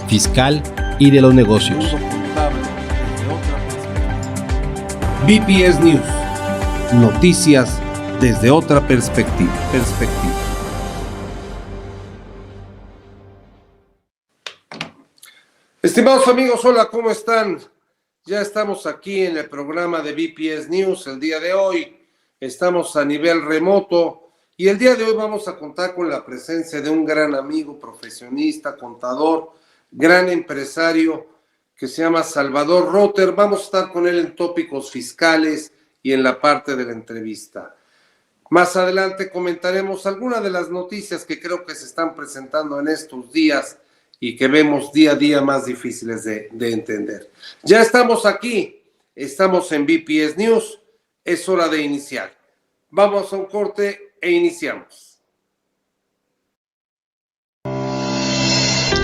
fiscal y de los negocios. BPS News. Noticias desde otra perspectiva. Estimados amigos, hola, ¿cómo están? Ya estamos aquí en el programa de BPS News el día de hoy. Estamos a nivel remoto y el día de hoy vamos a contar con la presencia de un gran amigo, profesionista, contador, gran empresario que se llama Salvador Rotter. Vamos a estar con él en tópicos fiscales y en la parte de la entrevista. Más adelante comentaremos algunas de las noticias que creo que se están presentando en estos días y que vemos día a día más difíciles de entender. Ya estamos aquí, estamos en BPS News, es hora de iniciar. Vamos a un corte e iniciamos.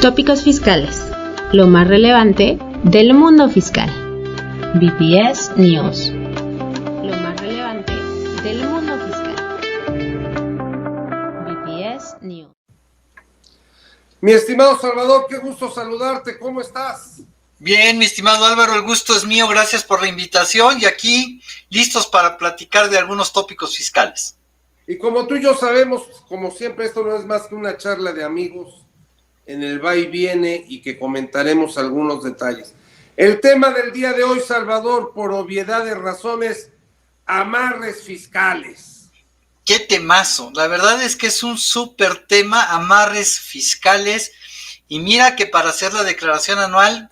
Tópicos fiscales, lo más relevante del mundo fiscal. BPS News. Lo más relevante del mundo fiscal. BPS News. Mi estimado Salvador, qué gusto saludarte, ¿cómo estás? Bien, mi estimado Álvaro, el gusto es mío, gracias por la invitación y aquí listos para platicar de algunos tópicos fiscales. Y como tú y yo sabemos, como siempre, esto no es más que una charla de amigos en el va y viene y que comentaremos algunos detalles. El tema del día de hoy, Salvador, por obviedad de razones, amarres fiscales. Qué temazo, la verdad es que es un súper tema, amarres fiscales, y mira que para hacer la declaración anual,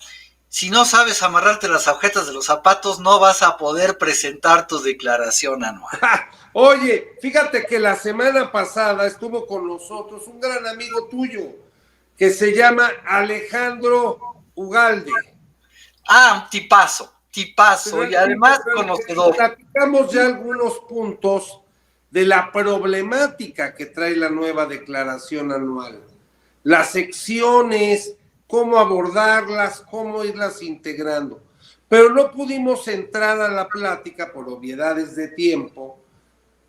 si no sabes amarrarte las agujetas de los zapatos, no vas a poder presentar tu declaración anual. Oye, fíjate que la semana pasada estuvo con nosotros un gran amigo tuyo, que se llama Alejandro Ugalde. Ah, tipazo, y además conocedor. Platicamos ya algunos puntos de la problemática que trae la nueva declaración anual, las secciones, cómo abordarlas, cómo irlas integrando. Pero no pudimos entrar a la plática por obviedades de tiempo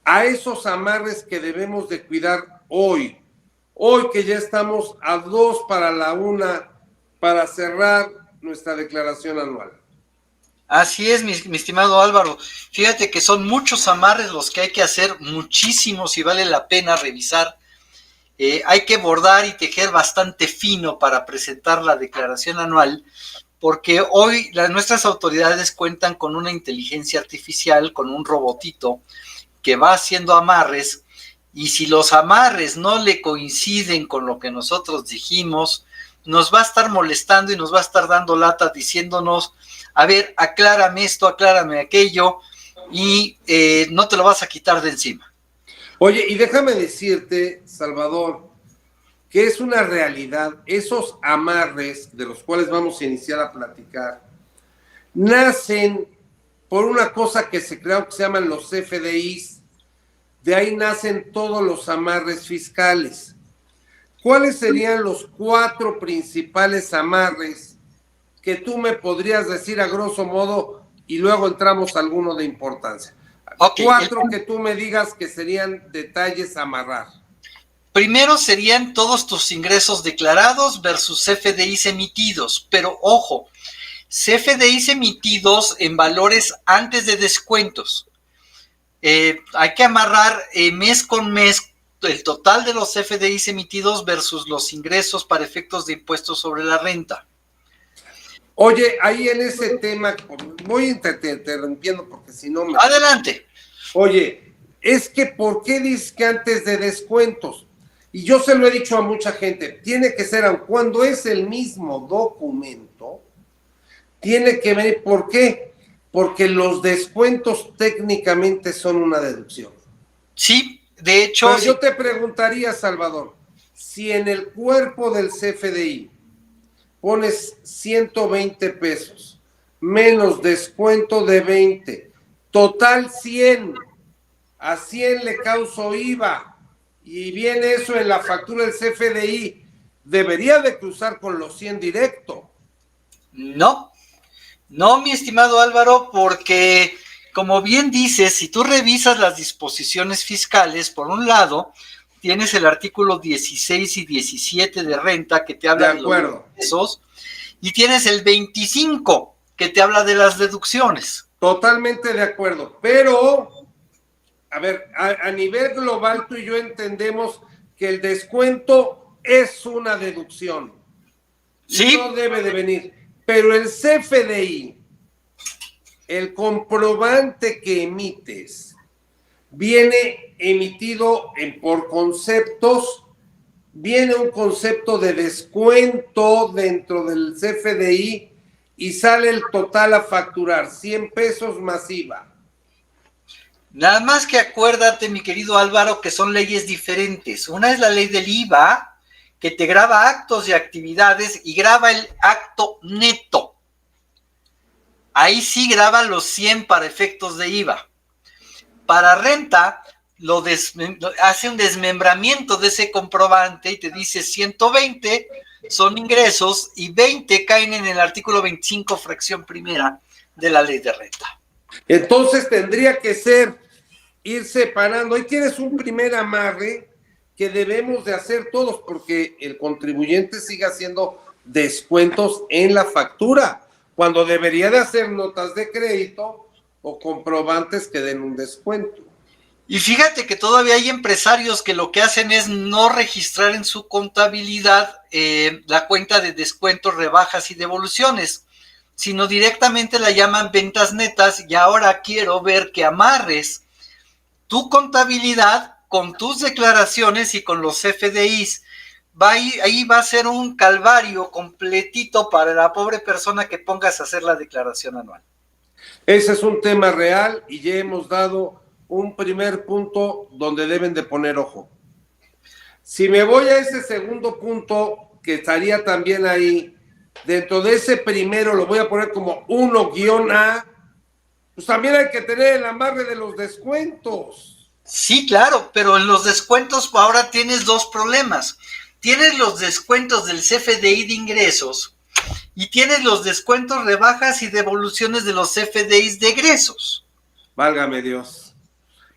a esos amarres que debemos de cuidar hoy que ya estamos a 2 para la 1 para cerrar nuestra declaración anual. Así es, mi estimado Álvaro. Fíjate que son muchos amarres los que hay que hacer, muchísimos, y vale la pena revisar. Hay que bordar y tejer bastante fino para presentar la declaración anual, porque hoy nuestras autoridades cuentan con una inteligencia artificial, con un robotito que va haciendo amarres, y si los amarres no le coinciden con lo que nosotros dijimos, nos va a estar molestando y nos va a estar dando lata diciéndonos: a ver, aclárame esto, aclárame aquello, y no te lo vas a quitar de encima. Oye, y déjame decirte, Salvador, que es una realidad, esos amarres de los cuales vamos a iniciar a platicar, nacen por una cosa que se creó que se llaman los FDIs, de ahí nacen todos los amarres fiscales. ¿Cuáles serían los 4 principales amarres que tú me podrías decir a grosso modo y luego entramos a alguno de importancia? Okay, 4 que tú me digas que serían detalles a amarrar. Primero serían todos tus ingresos declarados versus CFDIs emitidos, pero ojo, CFDIs emitidos en valores antes de descuentos. Hay que amarrar mes con mes el total de los CFDIs emitidos versus los ingresos para efectos de impuestos sobre la renta. Oye, ahí en ese tema, voy interrumpiendo porque si no me... Adelante. Oye, es que ¿por qué dices que antes de descuentos? Y yo se lo he dicho a mucha gente, tiene que ser, aun cuando es el mismo documento, tiene que venir, ¿por qué? Porque los descuentos técnicamente son una deducción. Sí, de hecho... Pero yo te preguntaría, Salvador, si en el cuerpo del CFDI pones 120 pesos, menos descuento de 20, total 100, a 100 le causo IVA, y viene eso en la factura del CFDI, ¿debería de cruzar con los 100 directo? No, mi estimado Álvaro, porque como bien dices, si tú revisas las disposiciones fiscales, por un lado, tienes el artículo 16 y 17 de renta que te habla de los ingresos, y tienes el 25, que te habla de las deducciones. Totalmente de acuerdo, pero, a ver, a nivel global tú y yo entendemos que el descuento es una deducción. Sí. No debe de venir, pero el CFDI, el comprobante que emites, viene emitido por conceptos, viene un concepto de descuento dentro del CFDI y sale el total a facturar, 100 pesos más IVA. Nada más que acuérdate, mi querido Álvaro, que son leyes diferentes. Una es la ley del IVA, que te graba actos y actividades y graba el acto neto. Ahí sí graba los 100 para efectos de IVA. Para renta, hace un desmembramiento de ese comprobante y te dice 120 son ingresos y 20 caen en el artículo 25, fracción primera de la ley de renta. Entonces tendría que ir separando. Ahí tienes un primer amarre que debemos de hacer todos porque el contribuyente sigue haciendo descuentos en la factura, cuando debería de hacer notas de crédito o comprobantes que den un descuento. Y fíjate que todavía hay empresarios que lo que hacen es no registrar en su contabilidad la cuenta de descuentos, rebajas y devoluciones, sino directamente la llaman ventas netas, y ahora quiero ver que amarres tu contabilidad con tus declaraciones y con los CFDIs. Ahí va a ser un calvario completito para la pobre persona que pongas a hacer la declaración anual. Ese es un tema real y ya hemos dado un primer punto donde deben de poner ojo. Si me voy a ese segundo punto, que estaría también ahí, dentro de ese primero lo voy a poner como 1-A, pues también hay que tener el amarre de los descuentos. Sí, claro, pero en los descuentos ahora tienes dos problemas. Tienes los descuentos del CFDI de ingresos y tienes los descuentos, rebajas y devoluciones de los CFDIs de egresos. Válgame Dios.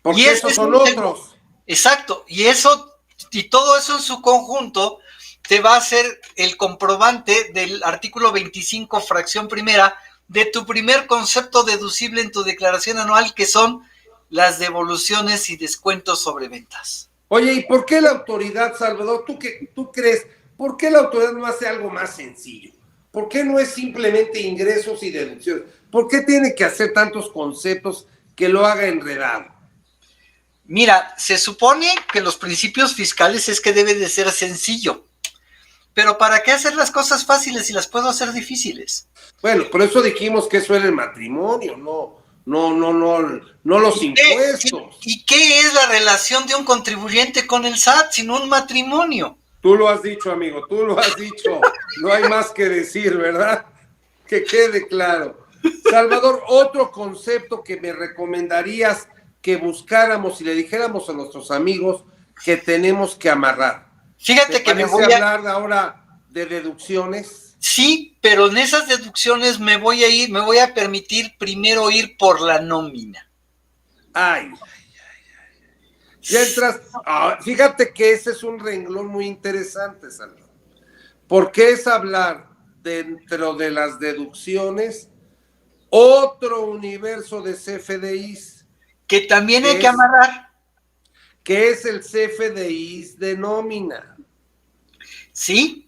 Porque y esos son otros. Exacto, y todo eso en su conjunto te va a hacer el comprobante del artículo 25, fracción primera, de tu primer concepto deducible en tu declaración anual, que son las devoluciones y descuentos sobre ventas. Oye, ¿y por qué la autoridad, Salvador, tú crees, por qué la autoridad no hace algo más sencillo? ¿Por qué no es simplemente ingresos y deducciones? ¿Por qué tiene que hacer tantos conceptos que lo haga enredado? Mira, se supone que los principios fiscales es que debe de ser sencillo. Pero ¿para qué hacer las cosas fáciles si las puedo hacer difíciles? Bueno, por eso dijimos que eso era el matrimonio, no los impuestos. ¿Y qué es la relación de un contribuyente con el SAT sino un matrimonio? Tú lo has dicho, amigo, tú lo has dicho. No hay más que decir, ¿verdad? Que quede claro. Salvador, otro concepto que me recomendarías que buscáramos y le dijéramos a nuestros amigos que tenemos que amarrar. Fíjate que me voy a hablar ahora de deducciones. Sí, pero en esas deducciones me voy a permitir primero ir por la nómina. Ay. Ya entras. Fíjate que ese es un renglón muy interesante, Salvador. Porque es hablar dentro de las deducciones otro universo de CFDIs. Que también hay que amarrar. Que es el CFDIs de nómina. Sí,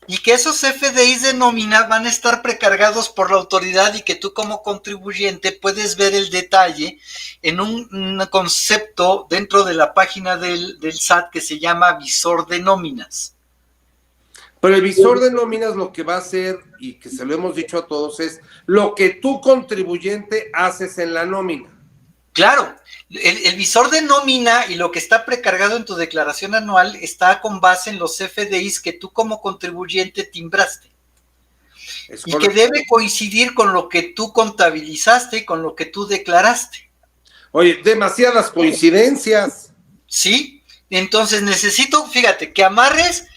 y que esos CFDIs de nómina van a estar precargados por la autoridad y que tú como contribuyente puedes ver el detalle en un concepto dentro de la página del SAT que se llama visor de nóminas. Pero el visor de nóminas lo que va a hacer, y que se lo hemos dicho a todos, es lo que tú contribuyente haces en la nómina. Claro, el visor de nómina y lo que está precargado en tu declaración anual está con base en los CFDIs que tú como contribuyente timbraste. Y que debe coincidir con lo que tú contabilizaste y con lo que tú declaraste. Oye, demasiadas coincidencias. Sí, entonces necesito, fíjate, que amarres,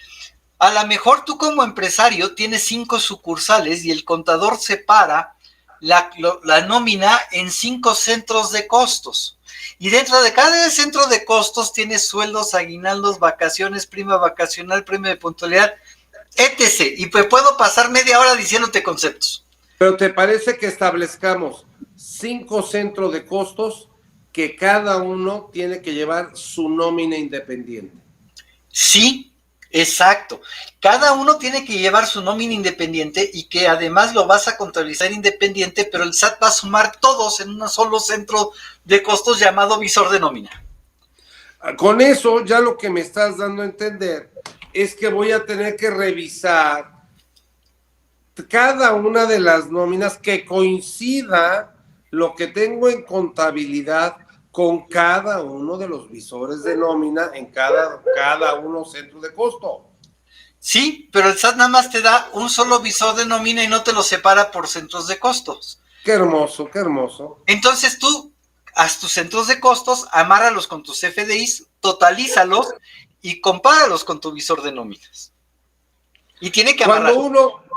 a lo mejor tú como empresario tienes 5 sucursales y el contador separa la nómina en 5 centros de costos. Y dentro de cada centro de costos tienes sueldos, aguinaldos, vacaciones, prima vacacional, premio de puntualidad. etc. Y pues puedo pasar media hora diciéndote conceptos. Pero ¿te parece que establezcamos 5 centros de costos que cada uno tiene que llevar su nómina independiente? Sí, exacto. Cada uno tiene que llevar su nómina independiente y que además lo vas a contabilizar independiente, pero el SAT va a sumar todos en un solo centro de costos llamado visor de nómina. Con eso ya lo que me estás dando a entender es que voy a tener que revisar cada una de las nóminas que coincida lo que tengo en contabilidad con cada uno de los visores de nómina en cada uno centro de costo. Sí, pero el SAT nada más te da un solo visor de nómina y no te lo separa por centros de costos. Qué hermoso, qué hermoso. Entonces tú haz tus centros de costos, amárralos con tus FDIs, totalízalos y compáralos con tu visor de nóminas. Y tiene que amarrar.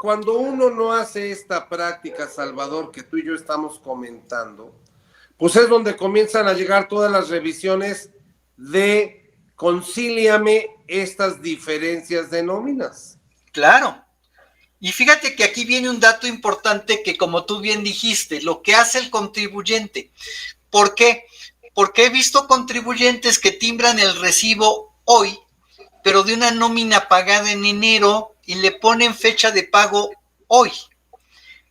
Cuando uno no hace esta práctica, Salvador, que tú y yo estamos comentando, pues es donde comienzan a llegar todas las revisiones de concíliame estas diferencias de nóminas. Claro. Y fíjate que aquí viene un dato importante que, como tú bien dijiste, lo que hace el contribuyente. ¿Por qué? Porque he visto contribuyentes que timbran el recibo hoy, pero de una nómina pagada en enero y le ponen fecha de pago hoy.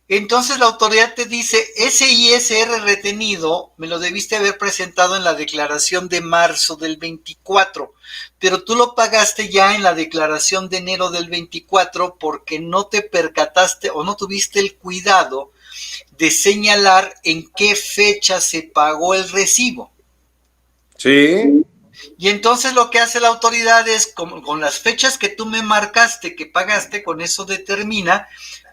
Entonces la autoridad te dice, ese ISR retenido me lo debiste haber presentado en la declaración de marzo del 24, pero tú lo pagaste ya en la declaración de enero del 24 porque no te percataste o no tuviste el cuidado de señalar en qué fecha se pagó el recibo. Sí. Y entonces lo que hace la autoridad es, con las fechas que tú me marcaste, que pagaste, con eso determina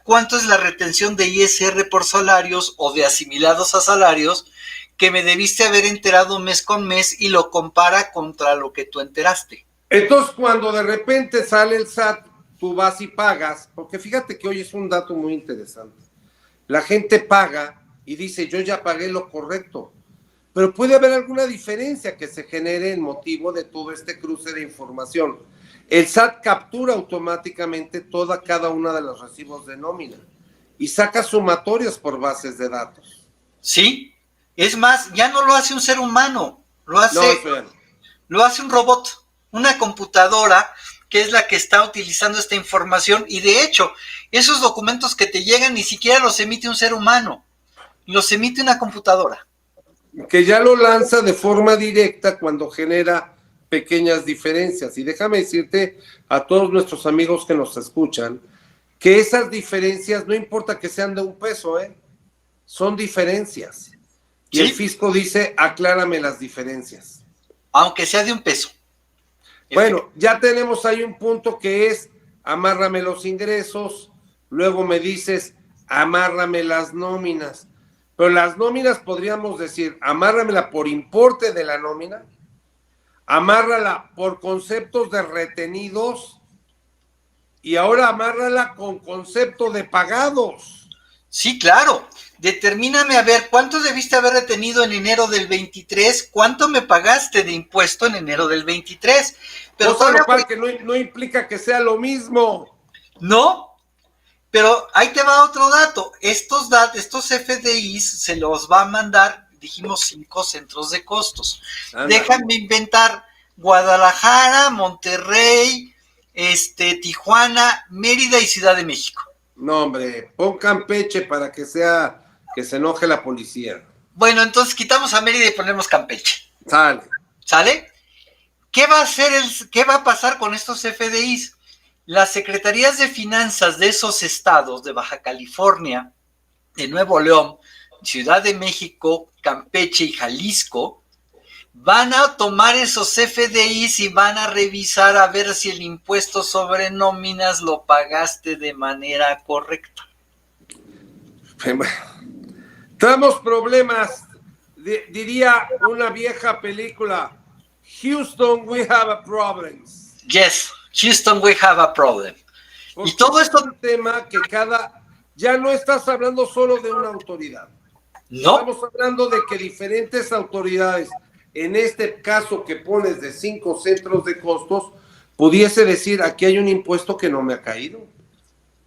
cuánto es la retención de ISR por salarios o de asimilados a salarios que me debiste haber enterado mes con mes y lo compara contra lo que tú enteraste. Entonces, cuando de repente sale el SAT, tú vas y pagas, porque fíjate que hoy es un dato muy interesante. La gente paga y dice, yo ya pagué lo correcto, pero puede haber alguna diferencia que se genere en motivo de todo este cruce de información. El SAT captura automáticamente cada una de los recibos de nómina y saca sumatorias por bases de datos. Sí, es más, ya no lo hace un ser humano, lo hace un robot, una computadora que es la que está utilizando esta información y de hecho, esos documentos que te llegan ni siquiera los emite un ser humano, los emite una computadora. Que ya lo lanza de forma directa cuando genera pequeñas diferencias. Y déjame decirte a todos nuestros amigos que nos escuchan, que esas diferencias no importa que sean de un peso, son diferencias. Y ¿sí? El fisco dice, aclárame las diferencias. Aunque sea de un peso. Bueno, ya tenemos ahí un punto que es, amárrame los ingresos, luego me dices, amárrame las nóminas. Pero las nóminas podríamos decir, amárramela por importe de la nómina, amárrala por conceptos de retenidos y ahora amárrala con concepto de pagados. Sí, claro. Determíname a ver cuánto debiste haber retenido en enero del 23, cuánto me pagaste de impuesto en enero del 23. Pero lo cual que no implica que sea lo mismo. No, pero ahí te va otro dato. Estos FDIs se los va a mandar, dijimos, 5 centros de costos. Déjame inventar Guadalajara, Monterrey, Tijuana, Mérida y Ciudad de México. No, hombre, pon Campeche para que se enoje la policía. Bueno, entonces quitamos a Mérida y ponemos Campeche. ¿Sale? ¿Qué va a pasar con estos FDIs? Las secretarías de finanzas de esos estados, de Baja California, de Nuevo León, Ciudad de México, Campeche y Jalisco, van a tomar esos FDIs y van a revisar a ver si el impuesto sobre nóminas lo pagaste de manera correcta. Tenemos problemas, diría una vieja película, Houston, we have a problem. Yes, Houston, we have a problem. Porque y todo esto es un tema que ya no estás hablando solo de una autoridad. No. Estamos hablando de que diferentes autoridades, en este caso que pones de 5 centros de costos, pudiese decir, aquí hay un impuesto que no me ha caído.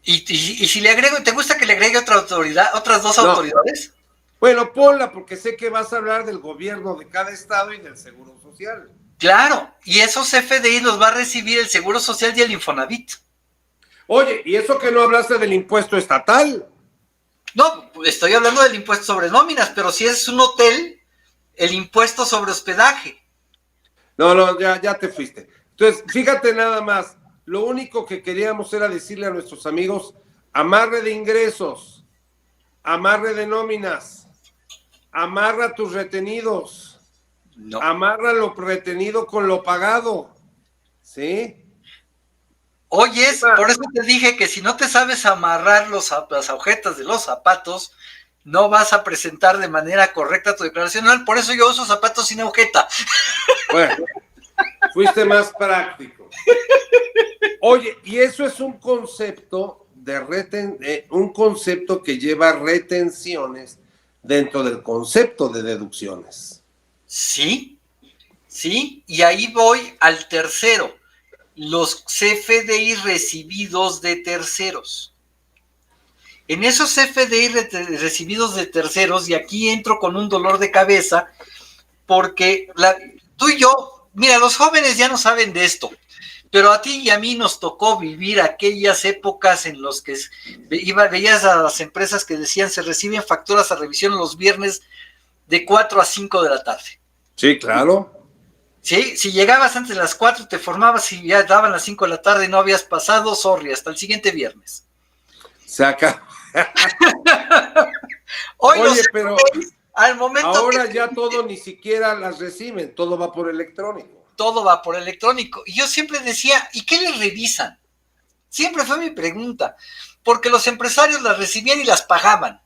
Y si le agrego, ¿te gusta que le agregue otra autoridad, otras dos autoridades? Bueno, ponla, porque sé que vas a hablar del gobierno de cada estado y del Seguro Social. Claro, y esos FDI los va a recibir el Seguro Social y el Infonavit. Oye, ¿y eso que no hablaste del impuesto estatal? No, estoy hablando del impuesto sobre nóminas, pero si es un hotel, el impuesto sobre hospedaje. No, ya te fuiste. Entonces, fíjate nada más, lo único que queríamos era decirle a nuestros amigos, amarre de ingresos, amarre de nóminas, amarra tus retenidos, No. amarra lo retenido con lo pagado, ¿sí? Oyes, por eso te dije que si no te sabes amarrar las agujetas de los zapatos, no vas a presentar de manera correcta tu declaración anual. Por eso yo uso zapatos sin agujeta. Bueno, fuiste más práctico. Oye, y eso es un concepto un concepto que lleva retenciones dentro del concepto de deducciones. Sí, y ahí voy al tercero. Los CFDI recibidos de terceros. En esos CFDI recibidos de terceros, y aquí entro con un dolor de cabeza, porque tú y yo, mira, los jóvenes ya no saben de esto, pero a ti y a mí nos tocó vivir aquellas épocas en las que veías a las empresas que decían se reciben facturas a revisión los viernes de 4 a 5 de la tarde. Sí, claro. Sí, si llegabas antes de las 4, te formabas y ya daban las 5 de la tarde y no habías pasado, sorry, hasta el siguiente viernes. Se acaba. Oye, pero al momento ahora ya todo ni siquiera las reciben, todo va por electrónico. Todo va por electrónico. Y yo siempre decía, ¿y qué les revisan? Siempre fue mi pregunta, porque los empresarios las recibían y las pagaban.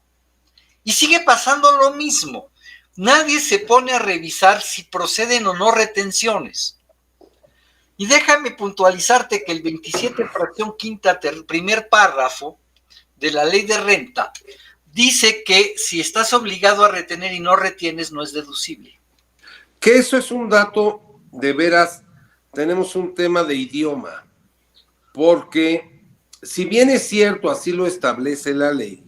Y sigue pasando lo mismo. Nadie se pone a revisar si proceden o no retenciones. Y déjame puntualizarte que el 27 fracción quinta, primer párrafo de la ley de renta, dice que si estás obligado a retener y no retienes, no es deducible. Que eso es un dato, de veras, tenemos un tema de idioma, porque si bien es cierto, así lo establece la ley,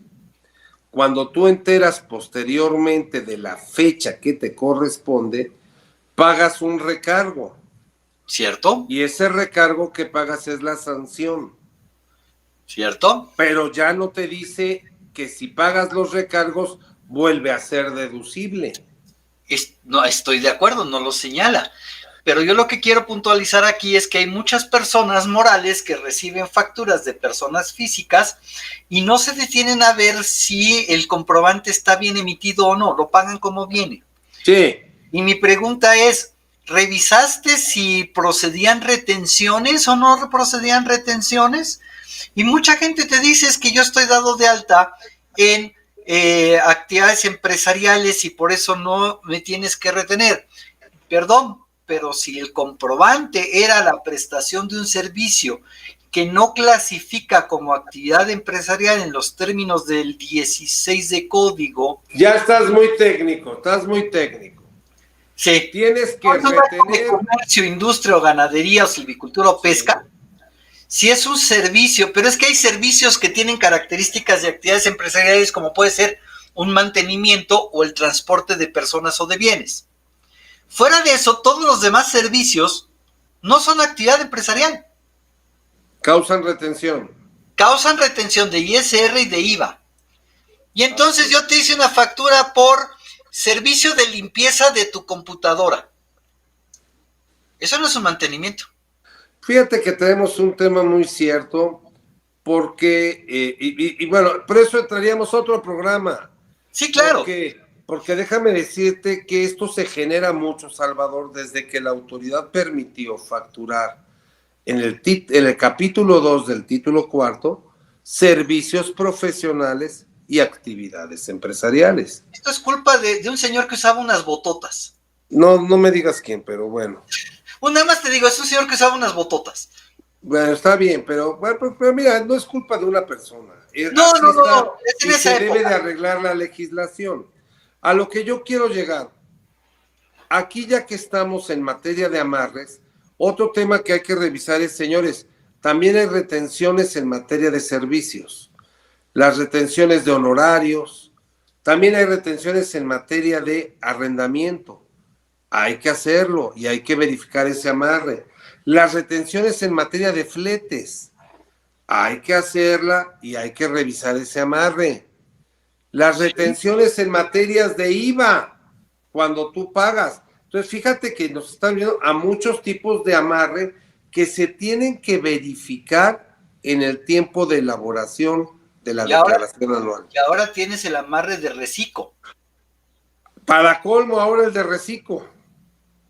cuando tú enteras posteriormente de la fecha que te corresponde, pagas un recargo. ¿Cierto? Y ese recargo que pagas es la sanción. ¿Cierto? Pero ya no te dice que si pagas los recargos, vuelve a ser deducible. No, estoy de acuerdo, no lo señala. Pero yo lo que quiero puntualizar aquí es que hay muchas personas morales que reciben facturas de personas físicas y no se detienen a ver si el comprobante está bien emitido o no, lo pagan como viene. Sí. Y mi pregunta es, ¿revisaste si procedían retenciones o no procedían retenciones? Y mucha gente te dice es que yo estoy dado de alta en actividades empresariales y por eso no me tienes que retener. Perdón, pero si el comprobante era la prestación de un servicio que no clasifica como actividad empresarial en los términos del 16 de código. Ya estás muy técnico. Sí. Tienes que retener. Comercio, industria o ganadería o silvicultura o pesca. Si es un servicio, pero es que hay servicios que tienen características de actividades empresariales como puede ser un mantenimiento o el transporte de personas o de bienes. Fuera de eso, todos los demás servicios no son actividad empresarial. Causan retención. Causan retención de ISR y de IVA. Y entonces yo te hice una factura por servicio de limpieza de tu computadora. Eso no es un mantenimiento. Fíjate que tenemos un tema muy cierto, porque, y bueno, por eso entraríamos a otro programa. Sí, claro. Porque déjame decirte que esto se genera mucho, Salvador, desde que la autoridad permitió facturar en el capítulo 2 del título 4, servicios profesionales y actividades empresariales. Esto es culpa de un señor que usaba unas bototas. No me digas quién, pero bueno. Nada más te digo, es un señor que usaba unas bototas. Bueno, está bien, pero mira, no es culpa de una persona. No. Y se debe de arreglar la legislación. A lo que yo quiero llegar, aquí ya que estamos en materia de amarres, Otro tema que hay que revisar es, señores, también hay retenciones en materia de servicios, las retenciones de honorarios, también hay retenciones en materia de arrendamiento. Hay que hacerlo y hay que verificar ese amarre. Las retenciones en materia de fletes, hay que hacerla y hay que revisar ese amarre. Las retenciones en materias de IVA, cuando tú pagas. Entonces, fíjate que nos están viendo a muchos tipos de amarre que se tienen que verificar en el tiempo de elaboración de la declaración anual. Y ahora tienes el amarre de reciclo. Para colmo, ahora el de reciclo.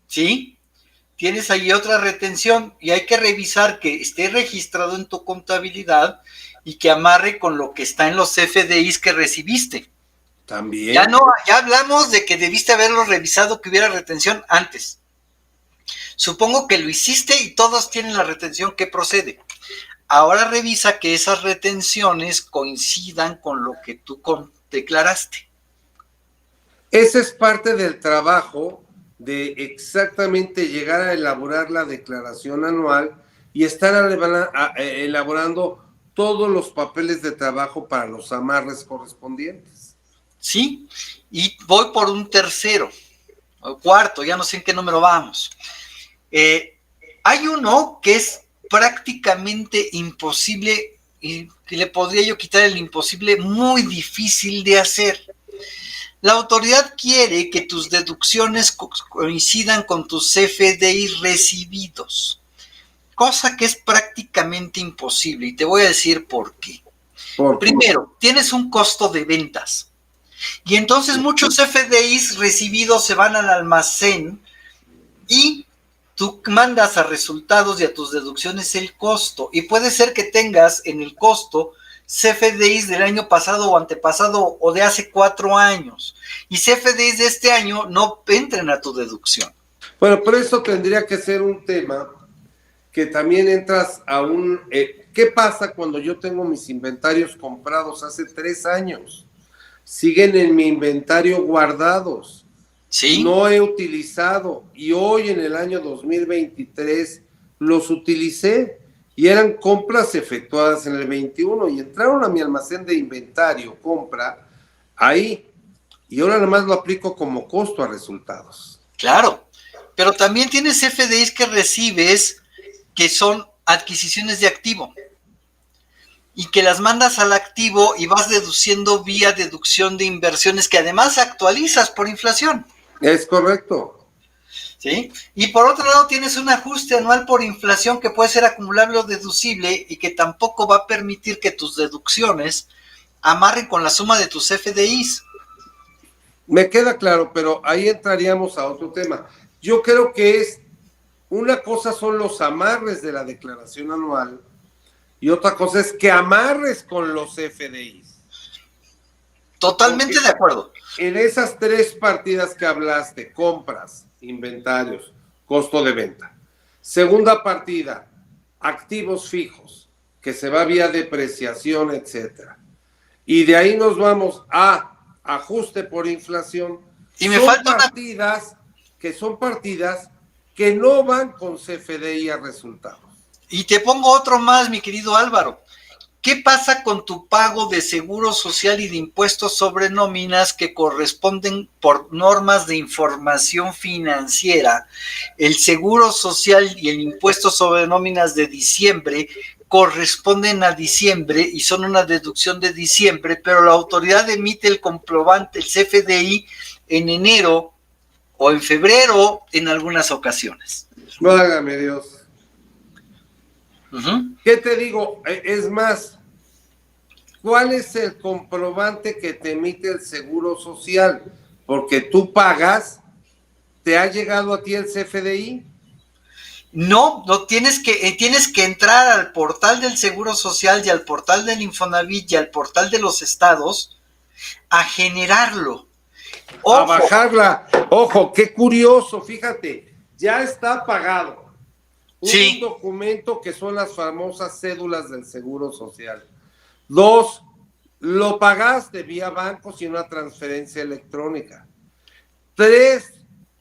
¿Sí? Tienes ahí otra retención y hay que revisar que esté registrado en tu contabilidad y que amarre con lo que está en los FDIs que recibiste. También. Ya hablamos de que debiste haberlo revisado, que hubiera retención antes. Supongo que lo hiciste y todos tienen la retención que procede. Ahora revisa que esas retenciones coincidan con lo que tú declaraste. Ese es parte del trabajo de exactamente llegar a elaborar la declaración anual y estar elaborando todos los papeles de trabajo para los amarres correspondientes. Sí, y voy por un tercero, o cuarto, ya no sé en qué número vamos. Hay uno que es prácticamente imposible, y que le podría yo quitar el imposible, muy difícil de hacer. La autoridad quiere que tus deducciones coincidan con tus CFDI recibidos, cosa que es prácticamente imposible, y te voy a decir por qué. Primero, tienes un costo de ventas, y entonces muchos CFDIs recibidos se van al almacén y tú mandas a resultados y a tus deducciones el costo, y puede ser que tengas en el costo CFDIs del año pasado o antepasado o de hace 4 años, y CFDIs de este año no entren a tu deducción. Bueno, pero eso tendría que ser un tema que también entras a un... ¿qué pasa cuando yo tengo mis inventarios comprados hace 3 años? Siguen en mi inventario guardados. ¿Sí? No he utilizado y hoy en el año 2023 los utilicé y eran compras efectuadas en el 21 y entraron a mi almacén de inventario, compra, ahí, y ahora nada más lo aplico como costo a resultados. Claro, pero también tienes FDIs que recibes que son adquisiciones de activo y que las mandas al activo y vas deduciendo vía deducción de inversiones que además actualizas por inflación. Es correcto. ¿Sí? Y por otro lado tienes un ajuste anual por inflación que puede ser acumulable o deducible y que tampoco va a permitir que tus deducciones amarren con la suma de tus FDIs. Me queda claro, pero ahí entraríamos a otro tema. Yo creo que una cosa son los amarres de la declaración anual y otra cosa es que amarres con los FDIs. Totalmente Porque de acuerdo. En esas 3 partidas que hablaste, compras, inventarios, costo de venta. Segunda partida, activos fijos, que se va vía depreciación, etcétera. Y de ahí nos vamos a ajuste por inflación. Y me falta son partidas que no van con CFDI a resultados. Y te pongo otro más, mi querido Álvaro. ¿Qué pasa con tu pago de seguro social y de impuestos sobre nóminas que corresponden por normas de información financiera? El seguro social y el impuesto sobre nóminas de diciembre corresponden a diciembre y son una deducción de diciembre, pero la autoridad emite el comprobante, el CFDI, en enero o en febrero en algunas ocasiones. Válgame Dios. Uh-huh. ¿Qué te digo? Es más, ¿cuál es el comprobante que te emite el Seguro Social? Porque tú pagas, ¿te ha llegado a ti el CFDI? No tienes que entrar al portal del Seguro Social y al portal del Infonavit y al portal de los estados a generarlo. Ojo. A bajarla. Ojo, qué curioso, fíjate, ya está pagado. Un documento que son las famosas cédulas del Seguro Social. 2, lo pagaste vía banco sin una transferencia electrónica. 3,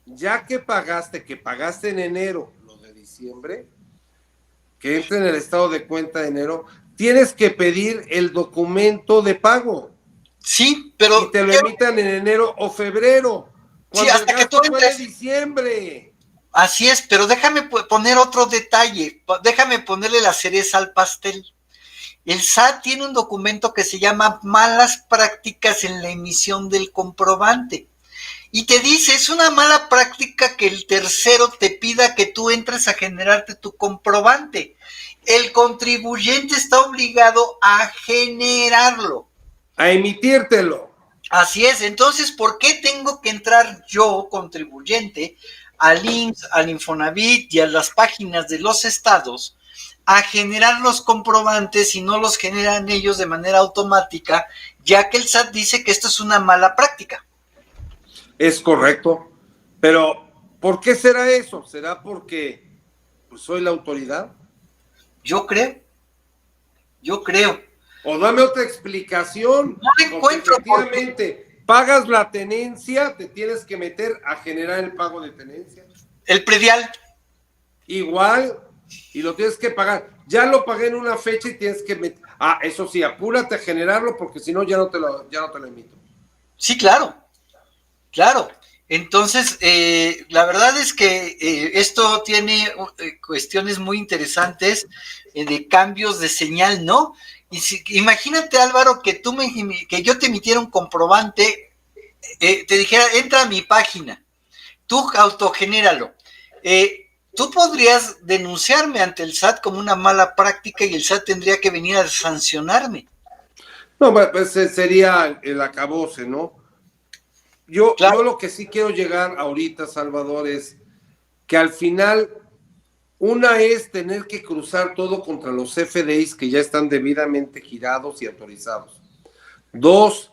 ya que pagaste en enero, lo de diciembre, que entre en el estado de cuenta de enero, tienes que pedir el documento de pago. Sí, pero... Y te lo emitan en enero o febrero. Sí, hasta que tú entres. Diciembre. Así es, pero déjame poner otro detalle, déjame ponerle la cereza al pastel. El SAT tiene un documento que se llama Malas Prácticas en la emisión del comprobante. Y te dice, es una mala práctica que el tercero te pida que tú entres a generarte tu comprobante. El contribuyente está obligado a generarlo. A emitírtelo. Así es, entonces, ¿por qué tengo que entrar yo, contribuyente, al IMSS, al Infonavit y a las páginas de los estados a generar los comprobantes y no los generan ellos de manera automática, ya que el SAT dice que esto es una mala práctica? Es correcto, pero ¿por qué será eso? ¿Será porque pues, soy la autoridad? Yo creo. O dame otra explicación. No encuentro. Efectivamente, pagas la tenencia, te tienes que meter a generar el pago de tenencia. El predial. Igual, y lo tienes que pagar. Ya lo pagué en una fecha y tienes que meter. Ah, eso sí, apúrate a generarlo porque si no ya no te lo emito. Sí, claro. Entonces, la verdad es que esto tiene cuestiones muy interesantes de cambios de señal, ¿no? Y imagínate, Álvaro, que yo te emitiera un comprobante, te dijera, entra a mi página, tú autogenéralo. Tú podrías denunciarme ante el SAT como una mala práctica y el SAT tendría que venir a sancionarme. No, pues sería el acabose, ¿no? Yo lo que sí quiero llegar ahorita, Salvador, es que al final, una es tener que cruzar todo contra los CFDIs que ya están debidamente girados y autorizados. Dos,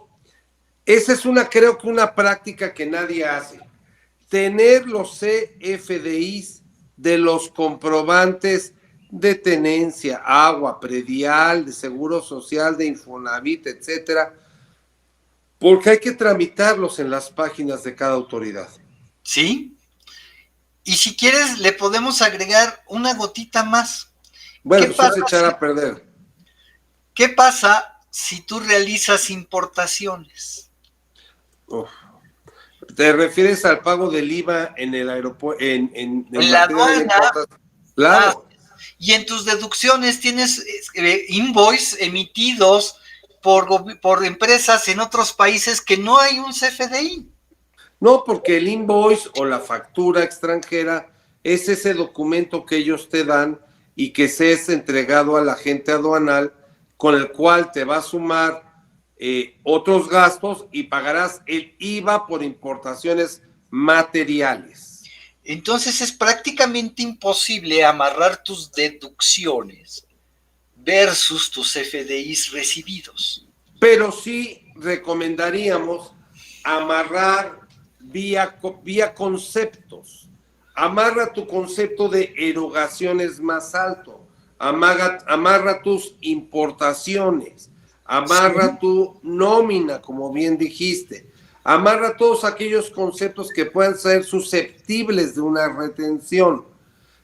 esa es creo que una práctica que nadie hace. Tener los CFDIs de los comprobantes de tenencia, agua, predial, de seguro social, de Infonavit, etcétera, porque hay que tramitarlos en las páginas de cada autoridad. Sí. Y si quieres, le podemos agregar una gotita más. Bueno, eso es echar a perder. ¿Qué pasa si tú realizas importaciones? ¿Te refieres al pago del IVA en el aeropuerto? En la aduana. Claro. Y en tus deducciones tienes invoice emitidos por empresas en otros países que no hay un CFDI. No, porque el invoice o la factura extranjera es ese documento que ellos te dan y que se es entregado al agente aduanal, con el cual te va a sumar otros gastos y pagarás el IVA por importaciones materiales. Entonces es prácticamente imposible amarrar tus deducciones versus tus CFDIs recibidos. Pero sí recomendaríamos amarrar vía conceptos. Amarra tu concepto de erogaciones más alto. Amarra tus importaciones. Amarra tu nómina, como bien dijiste. Amarra todos aquellos conceptos que puedan ser susceptibles de una retención.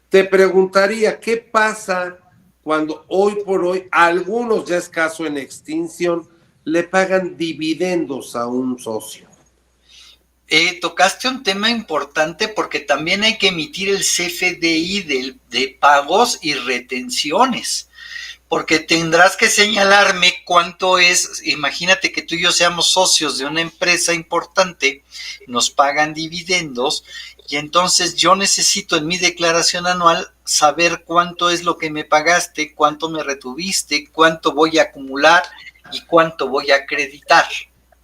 Te preguntaría, ¿qué pasa cuando hoy por hoy, algunos, ya es caso en extinción, le pagan dividendos a un socio? Tocaste un tema importante porque también hay que emitir el CFDI de pagos y retenciones, porque tendrás que señalarme cuánto es. Imagínate que tú y yo seamos socios de una empresa importante, nos pagan dividendos y entonces yo necesito en mi declaración anual saber cuánto es lo que me pagaste, cuánto me retuviste, cuánto voy a acumular y cuánto voy a acreditar.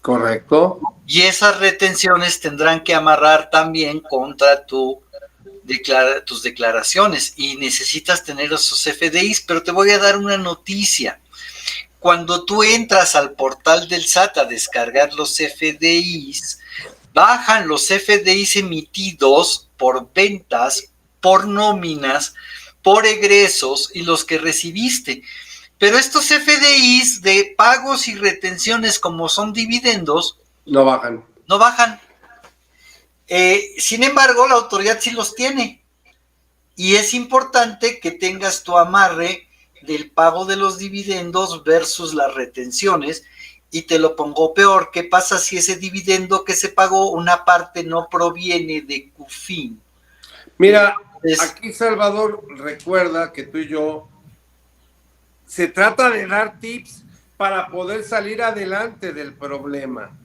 Correcto. Y esas retenciones tendrán que amarrar también contra tus declaraciones y necesitas tener esos CFDIs, pero te voy a dar una noticia. Cuando tú entras al portal del SAT a descargar los CFDIs, bajan los CFDIs emitidos por ventas, por nóminas, por egresos y los que recibiste. Pero estos CFDIs de pagos y retenciones, como son dividendos, no bajan. Sin embargo, la autoridad sí los tiene. y es importante que tengas tu amarre del pago de los dividendos versus las retenciones. Y te lo pongo peor, ¿qué pasa si ese dividendo que se pagó, una parte no proviene de CUFIN? Mira, aquí Salvador, recuerda que tú y yo, se trata de dar tips para poder salir adelante del problema,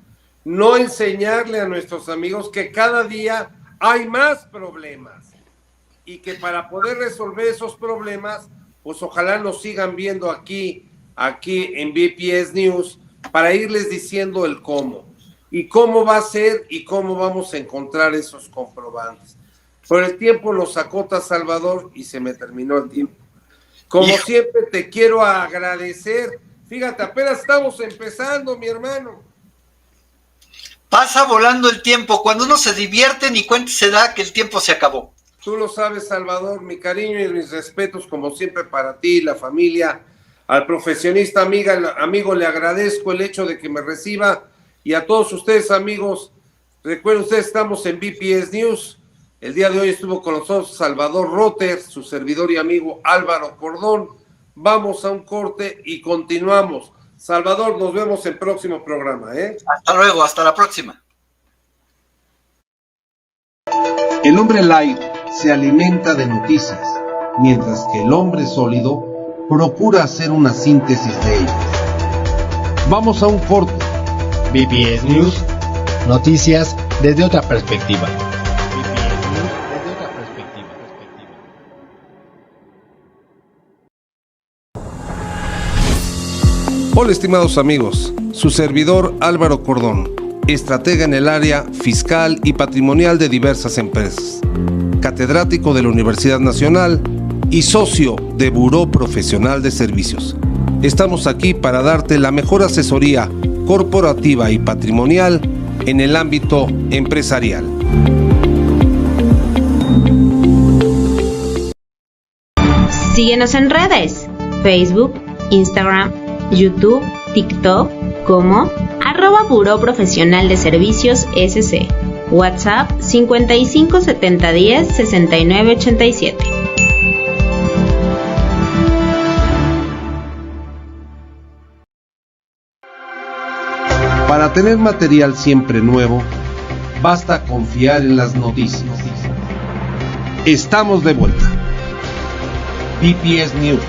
no enseñarle a nuestros amigos que cada día hay más problemas y que para poder resolver esos problemas, pues ojalá nos sigan viendo aquí en BPS News, para irles diciendo el cómo y cómo va a ser y cómo vamos a encontrar esos comprobantes. Por el tiempo nos acota Salvador y se me terminó el tiempo. Como siempre te quiero agradecer. Fíjate, apenas estamos empezando, mi hermano. Pasa volando el tiempo. Cuando uno se divierte, ni cuenta se da que el tiempo se acabó. Tú lo sabes, Salvador. Mi cariño y mis respetos, como siempre, para ti, la familia. Al profesionista amigo le agradezco el hecho de que me reciba, y a todos ustedes, amigos, recuerden ustedes, estamos en BPS News. El día de hoy estuvo con nosotros Salvador Rotter, su servidor y amigo Álvaro Cordón. Vamos a un corte y continuamos. Salvador, nos vemos en el próximo programa, ¿eh? Hasta luego, hasta la próxima. El hombre light se alimenta de noticias, mientras que el hombre sólido procura hacer una síntesis de ellas. Vamos a un corte. BPS News, noticias desde otra perspectiva. BPS News desde otra perspectiva. Hola, estimados amigos, su servidor Álvaro Cordón, estratega en el área fiscal y patrimonial de diversas empresas, catedrático de la Universidad Nacional y socio de Buró Profesional de Servicios. Estamos aquí para darte la mejor asesoría corporativa y patrimonial en el ámbito empresarial. Síguenos en redes, Facebook, Instagram, YouTube, TikTok, como @Buró Profesional de Servicios SC. WhatsApp 55 70 10 69 87. Para tener material siempre nuevo, basta confiar en las noticias. Estamos de vuelta. BPS News,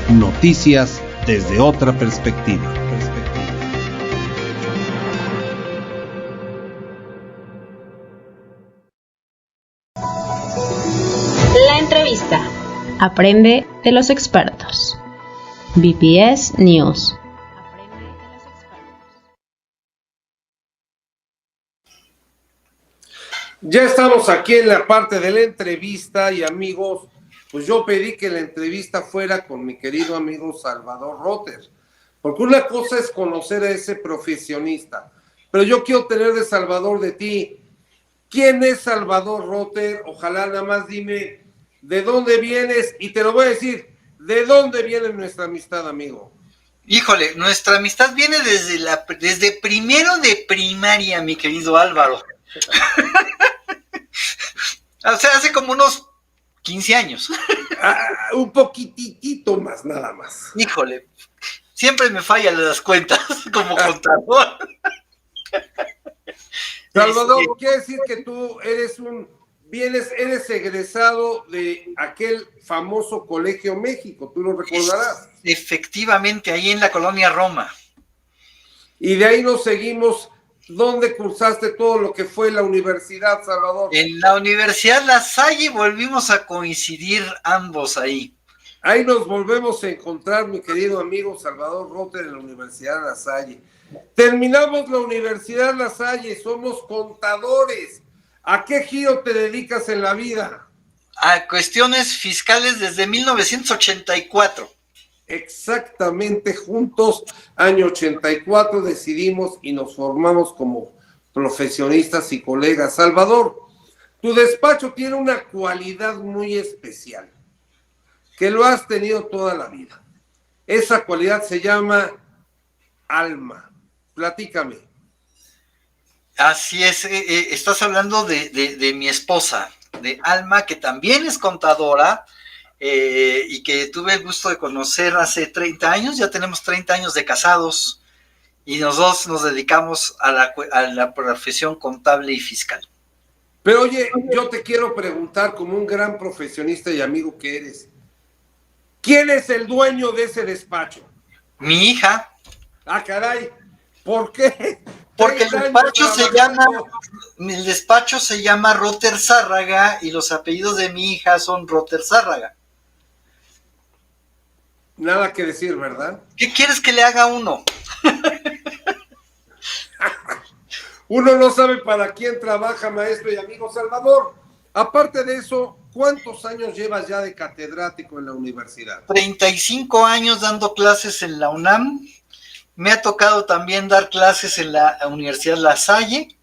noticias desde otra perspectiva. La entrevista. Aprende de los expertos. BPS News. Ya estamos aquí en la parte de la entrevista y amigos, pues yo pedí que la entrevista fuera con mi querido amigo Salvador Rotter, porque una cosa es conocer a ese profesionista, pero yo quiero tener de Salvador de ti. ¿Quién es Salvador Rotter? Ojalá nada más dime de dónde vienes y te lo voy a decir, ¿de dónde viene nuestra amistad, amigo? Híjole, nuestra amistad viene desde primero de primaria, mi querido Álvaro. O sea, hace como unos 15 años. Un poquitito más, nada más. Híjole, siempre me fallan las cuentas como contador. Salvador, quiere decir que tú eres eres egresado de aquel famoso Colegio México, tú lo recordarás. Efectivamente, ahí en la colonia Roma. Y de ahí nos seguimos. ¿Dónde cursaste todo lo que fue la universidad, Salvador? En la Universidad La Salle volvimos a coincidir ambos ahí. Ahí nos volvemos a encontrar, mi querido amigo Salvador Rotter, en la Universidad La Salle. Terminamos la Universidad La Salle, somos contadores. ¿A qué giro te dedicas en la vida? A cuestiones fiscales desde 1984. Exactamente, juntos, año 84, decidimos y nos formamos como profesionistas y colegas. Salvador, tu despacho tiene una cualidad muy especial, que lo has tenido toda la vida. Esa cualidad se llama alma. Platícame. Así es, estás hablando de mi esposa. de Alma, que también es contadora, y que tuve el gusto de conocer hace 30 años, ya tenemos 30 años de casados, y los dos nos dedicamos a la profesión contable y fiscal. Pero oye, yo te quiero preguntar, como un gran profesionista y amigo que eres, ¿quién es el dueño de ese despacho? Mi hija. Ah, caray, ¿por qué? Porque el despacho se llama Roter Zárraga y los apellidos de mi hija son Roter Zárraga. Nada que decir, ¿verdad? ¿Qué quieres que le haga uno? Uno no sabe para quién trabaja, maestro y amigo Salvador. Aparte de eso, ¿cuántos años llevas ya de catedrático en la universidad? 35 años dando clases en la UNAM. Me ha tocado también dar clases en la Universidad La Salle.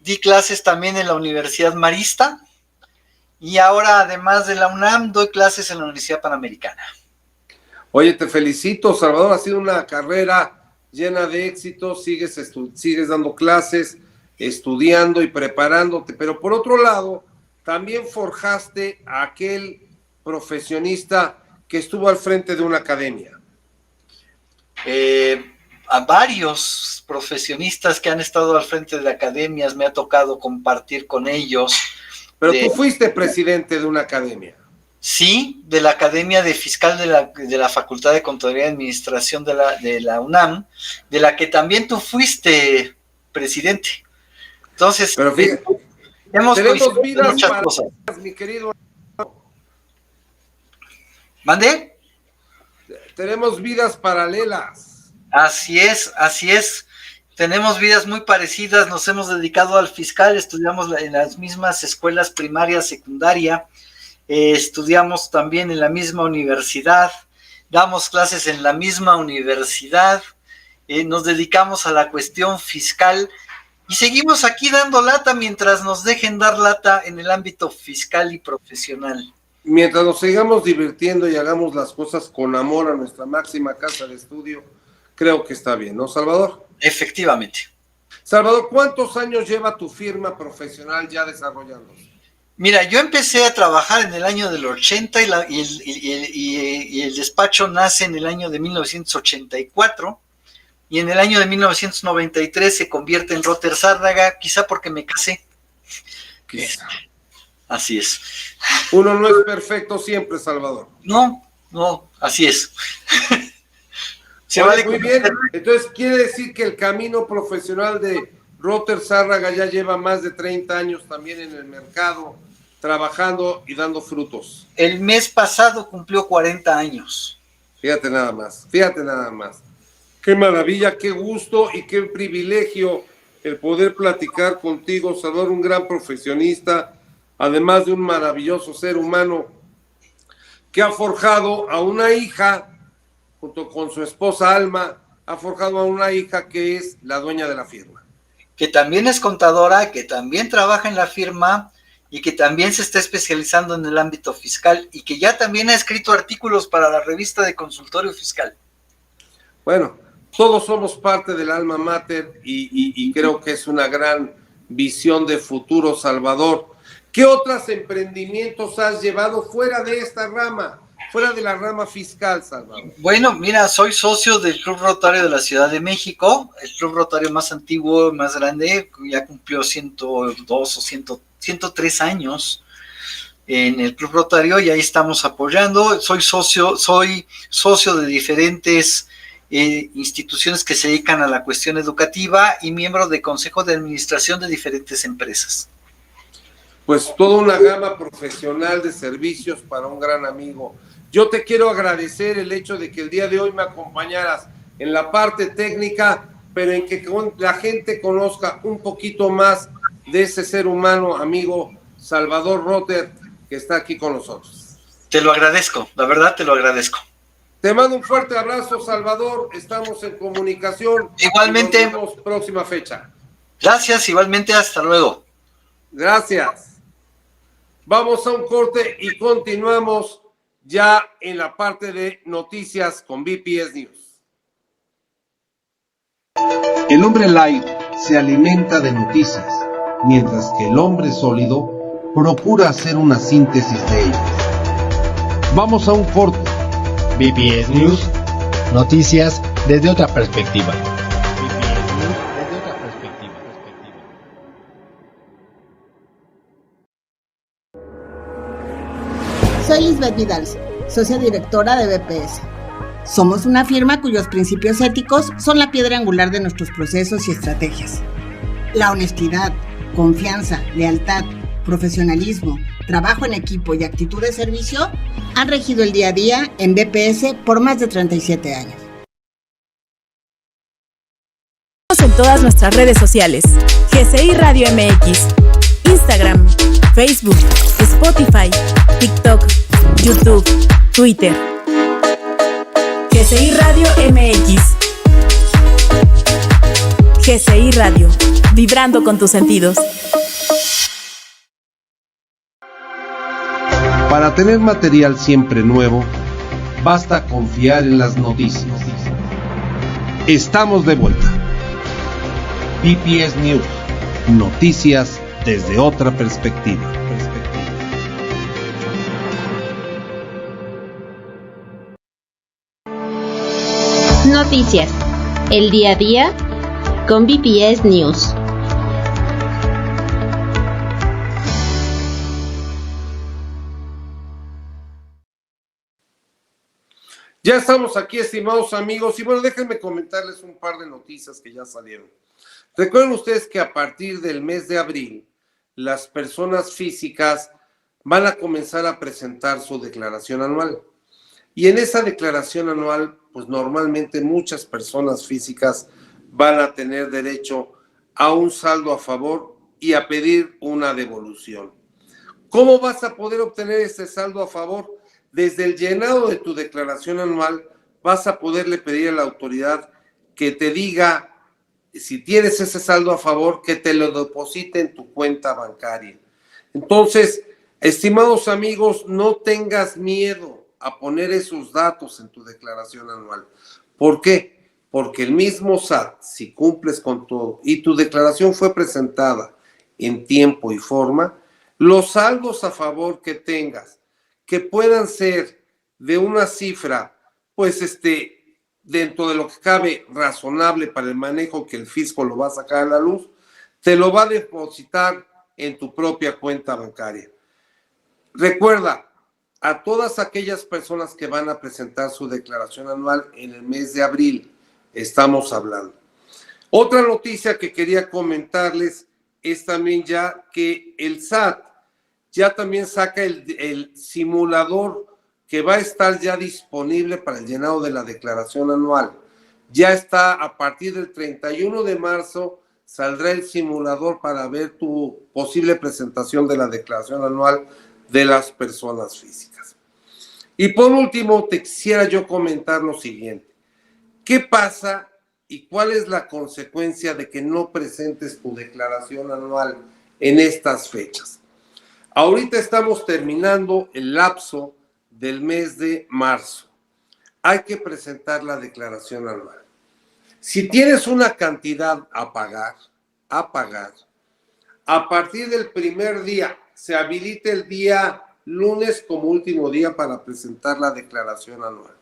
Di clases también en la Universidad Marista. Y ahora, además de la UNAM, doy clases en la Universidad Panamericana. Oye, te felicito, Salvador. Ha sido una carrera llena de éxitos. Sigues dando clases, estudiando y preparándote. Pero por otro lado, también forjaste a aquel profesionista que estuvo al frente de una academia. A varios profesionistas que han estado al frente de academias me ha tocado compartir con ellos. Pero tú fuiste presidente de una academia. Sí, de la Academia de Fiscal de la Facultad de Contaduría y Administración de la UNAM, de la que también tú fuiste presidente. Entonces, pero fíjate, hemos tenemos vidas muchas para cosas. Mi querido. ¿Mande? Tenemos vidas paralelas. Así es, así es. Tenemos vidas muy parecidas, nos hemos dedicado al fiscal, estudiamos en las mismas escuelas primaria, secundaria, estudiamos también en la misma universidad, damos clases en la misma universidad, nos dedicamos a la cuestión fiscal y seguimos aquí dando lata mientras nos dejen dar lata en el ámbito fiscal y profesional. Mientras nos sigamos divirtiendo y hagamos las cosas con amor a nuestra máxima casa de estudio, creo que está bien, ¿no, Salvador? Efectivamente. Salvador, ¿cuántos años lleva tu firma profesional ya desarrollándose? Mira, yo empecé a trabajar en el año del 80 y el despacho nace en el año de 1984 y en el año de 1993 se convierte en Roter Zárraga, quizá porque me casé. Quizá. Así es. Uno no es perfecto siempre, Salvador. No, así es. Vale, muy bien. Entonces, quiere decir que el camino profesional de Roter Zárraga ya lleva más de 30 años también en el mercado, trabajando y dando frutos. El mes pasado cumplió 40 años. Fíjate nada más. Qué maravilla, qué gusto y qué privilegio el poder platicar contigo, Salvador, un gran profesionista, además de un maravilloso ser humano que ha forjado a una hija, junto con su esposa Alma, ha forjado a una hija que es la dueña de la firma. Que también es contadora, que también trabaja en la firma y que también se está especializando en el ámbito fiscal y que ya también ha escrito artículos para la revista de Consultorio Fiscal. Bueno, todos somos parte del alma mater y creo que es una gran visión de futuro, Salvador. ¿Qué otros emprendimientos has llevado fuera de esta rama? Fuera de la rama fiscal, Salvador. Bueno, mira, soy socio del Club Rotario de la Ciudad de México, el Club Rotario más antiguo, más grande, ya cumplió 102 o 103 años en el Club Rotario y ahí estamos apoyando. Soy socio de diferentes instituciones que se dedican a la cuestión educativa y miembro de consejo de administración de diferentes empresas. Pues toda una gama profesional de servicios para un gran amigo. Yo te quiero agradecer el hecho de que el día de hoy me acompañaras en la parte técnica, pero en que la gente conozca un poquito más de ese ser humano, amigo Salvador Roter, que está aquí con nosotros. Te lo agradezco, la verdad te lo agradezco. Te mando un fuerte abrazo, Salvador. Estamos en comunicación. Igualmente. Nos vemos próxima fecha. Gracias, igualmente, hasta luego. Gracias. Vamos a un corte y continuamos ya en la parte de noticias con BPS News. El hombre light se alimenta de noticias, mientras que el hombre sólido procura hacer una síntesis de ellas. Vamos a un corte. BPS News, noticias desde otra perspectiva. Soy Lisbeth Vidal, socia directora de BPS. Somos una firma cuyos principios éticos son la piedra angular de nuestros procesos y estrategias. La honestidad, confianza, lealtad, profesionalismo, trabajo en equipo y actitud de servicio han regido el día a día en BPS por más de 37 años. En todas nuestras redes sociales, GCI Radio MX, Instagram, Facebook, Spotify, TikTok, YouTube, Twitter. GCI Radio MX. GCI Radio, vibrando con tus sentidos. Para tener material siempre nuevo, basta confiar en las noticias. Estamos de vuelta. BPS News, noticias desde otra perspectiva. Noticias, el día a día con BPS News. Ya estamos aquí, estimados amigos, y bueno, déjenme comentarles un par de noticias que ya salieron. Recuerden ustedes que a partir del mes de abril, las personas físicas van a comenzar a presentar su declaración anual. Y en esa declaración anual, pues normalmente muchas personas físicas van a tener derecho a un saldo a favor y a pedir una devolución. ¿Cómo vas a poder obtener ese saldo a favor? Desde el llenado de tu declaración anual vas a poderle pedir a la autoridad que te diga, si tienes ese saldo a favor, que te lo deposite en tu cuenta bancaria. Entonces, estimados amigos, no tengas miedo a poner esos datos en tu declaración anual. ¿Por qué? Porque el mismo SAT, si cumples con todo y tu declaración fue presentada en tiempo y forma, los saldos a favor que tengas, que puedan ser de una cifra, pues dentro de lo que cabe razonable para el manejo que el fisco lo va a sacar a la luz, te lo va a depositar en tu propia cuenta bancaria. Recuerda, a todas aquellas personas que van a presentar su declaración anual en el mes de abril, estamos hablando. Otra noticia que quería comentarles es también ya que el SAT ya también saca el simulador que va a estar ya disponible para el llenado de la declaración anual. Ya está a partir del 31 de marzo, saldrá el simulador para ver tu posible presentación de la declaración anual de las personas físicas. Y por último, te quisiera yo comentar lo siguiente. ¿Qué pasa y cuál es la consecuencia de que no presentes tu declaración anual en estas fechas? Ahorita estamos terminando el lapso del mes de marzo. Hay que presentar la declaración anual. Si tienes una cantidad a pagar, a partir del primer día, se habilita el día lunes como último día para presentar la declaración anual.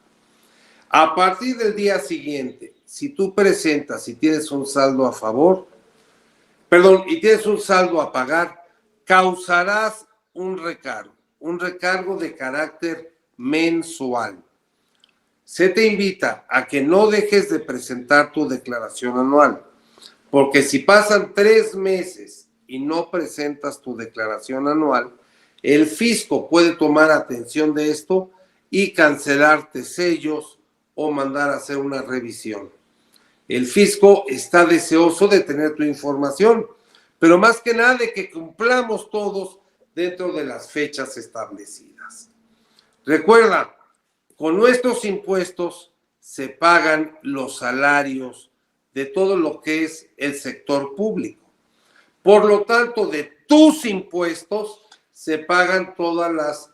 A partir del día siguiente, si tú presentas y tienes un saldo a favor, y tienes un saldo a pagar, causarás un recargo de carácter mensual. Se te invita a que no dejes de presentar tu declaración anual, porque si pasan 3 meses y no presentas tu declaración anual, el fisco puede tomar atención de esto y cancelarte sellos o mandar a hacer una revisión. El fisco está deseoso de tener tu información, pero más que nada de que cumplamos todos dentro de las fechas establecidas. Recuerda, con nuestros impuestos se pagan los salarios de todo lo que es el sector público. Por lo tanto, de tus impuestos se pagan todas las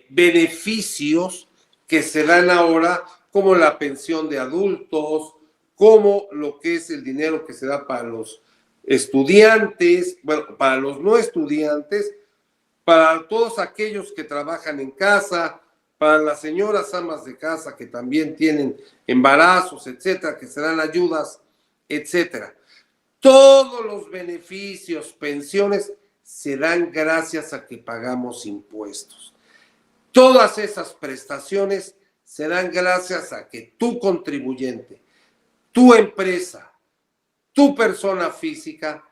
beneficios que se dan ahora, como la pensión de adultos, como lo que es el dinero que se da para los estudiantes, bueno, para los no estudiantes, para todos aquellos que trabajan en casa, para las señoras amas de casa que también tienen embarazos, etcétera, que se dan ayudas, etcétera. Todos los beneficios, pensiones, se dan gracias a que pagamos impuestos. Todas esas prestaciones se dan gracias a que tu contribuyente, tu empresa, tu persona física,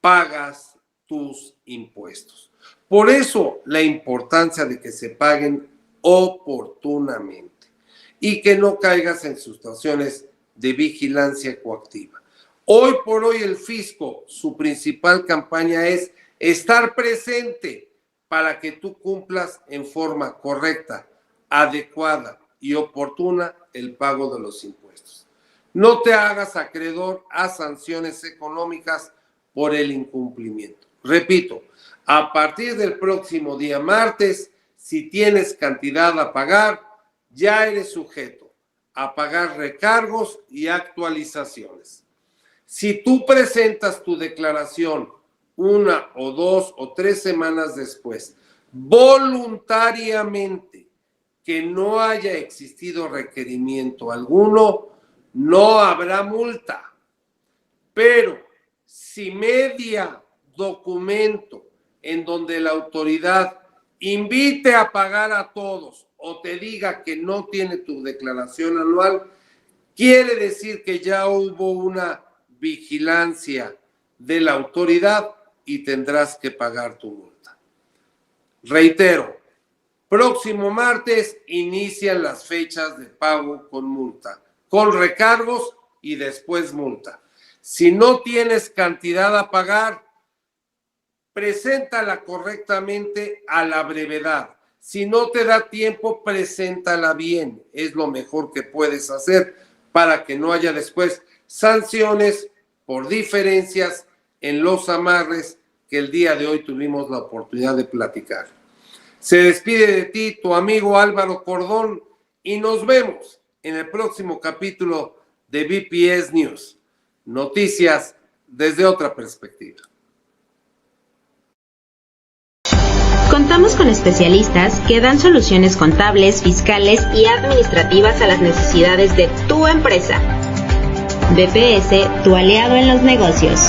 pagas tus impuestos. Por eso la importancia de que se paguen oportunamente y que no caigas en situaciones de vigilancia coactiva. Hoy por hoy el fisco, su principal campaña es estar presente para que tú cumplas en forma correcta, adecuada y oportuna el pago de los impuestos. No te hagas acreedor a sanciones económicas por el incumplimiento. Repito, a partir del próximo día martes, si tienes cantidad a pagar, ya eres sujeto a pagar recargos y actualizaciones. Si tú presentas tu declaración 1 o 2 o 3 semanas después, voluntariamente, que no haya existido requerimiento alguno, no habrá multa. Pero si media documento en donde la autoridad invite a pagar a todos o te diga que no tiene tu declaración anual, quiere decir que ya hubo una vigilancia de la autoridad y tendrás que pagar tu multa. Reitero, próximo martes inician las fechas de pago con multa, con recargos y después multa. Si no tienes cantidad a pagar, preséntala correctamente a la brevedad. Si no te da tiempo, preséntala bien. Es lo mejor que puedes hacer para que no haya después sanciones por diferencias en los amarres que el día de hoy tuvimos la oportunidad de platicar. Se despide de ti tu amigo Álvaro Cordón y nos vemos en el próximo capítulo de BPS News. Noticias desde otra perspectiva. Contamos con especialistas que dan soluciones contables, fiscales y administrativas a las necesidades de tu empresa. BPS, tu aliado en los negocios.